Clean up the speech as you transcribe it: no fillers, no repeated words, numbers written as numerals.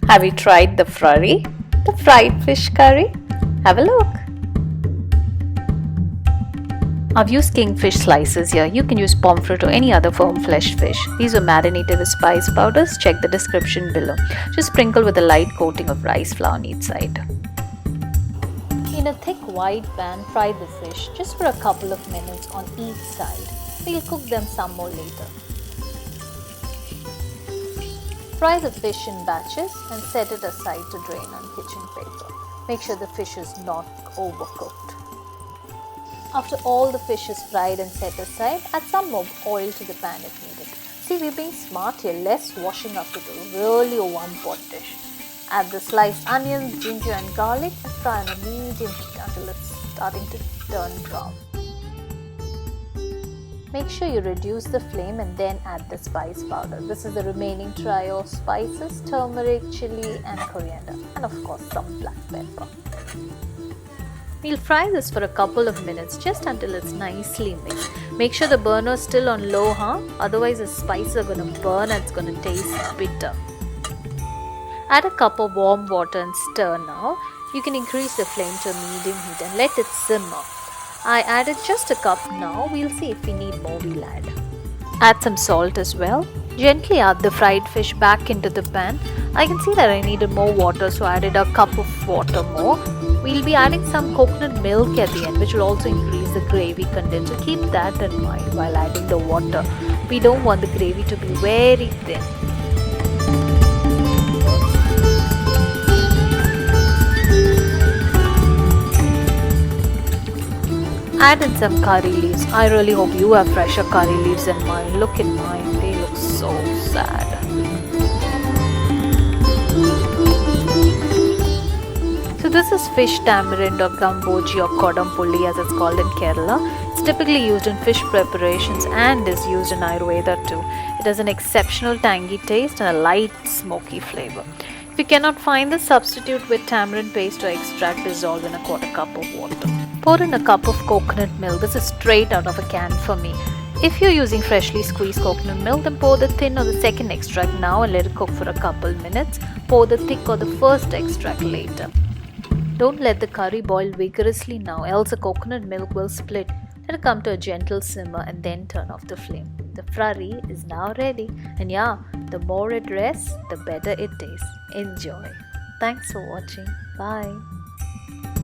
Have you tried the frurry, the fried fish curry? Have a look. I've used kingfish slices here. You can use pomfret or any other firm fleshed fish. These were marinated with spice powders. Check the description below. Just sprinkle with a light coating of rice flour on each side. In a thick wide pan, fry the fish just for a couple of minutes on each side. We'll cook them some more later. Fry the fish in batches and set it aside to drain on kitchen paper. Make sure the fish is not overcooked. After all the fish is fried and set aside, add some more oil to the pan if needed. See, we're being smart here, less washing up to do. Really a one-pot dish. Add the sliced onions, ginger and garlic and fry on a medium heat until it's starting to turn brown. Make sure you reduce the flame and then add the spice powder. This is the remaining trio of spices: turmeric, chilli and coriander, and of course some black pepper. We'll fry this for a couple of minutes just until it's nicely mixed. Make sure the burner is still on low, otherwise the spices are going to burn and it's going to taste bitter. Add a cup of warm water and stir now. You can increase the flame to a medium heat and let it simmer. I added just a cup now. We'll see if we need more, we'll add. Add some salt as well. Gently add the fried fish back into the pan. I can see that I needed more water, so I added a cup of water more. We'll be adding some coconut milk at the end, which will also increase the gravy content. So keep that in mind while adding the water. We don't want the gravy to be very thin. Add in some curry leaves. I really hope you have fresher curry leaves than mine. Look at mine, they look so sad. So this is fish tamarind or gamboji or kodampulli as it's called in Kerala. It's typically used in fish preparations and is used in Ayurveda too. It has an exceptional tangy taste and a light smoky flavor. If you cannot find this, substitute with tamarind paste or extract dissolved in a quarter cup of water. Pour in a cup of coconut milk. This is straight out of a can for me. If you're using freshly squeezed coconut milk, then pour the thin or the second extract now and let it cook for a couple minutes. Pour the thick or the first extract later. Don't let the curry boil vigorously now, else the coconut milk will split. Let it come to a gentle simmer and then turn off the flame. The frurry is now ready. And yeah, the more it rests, the better it tastes. Enjoy. Thanks for watching. Bye.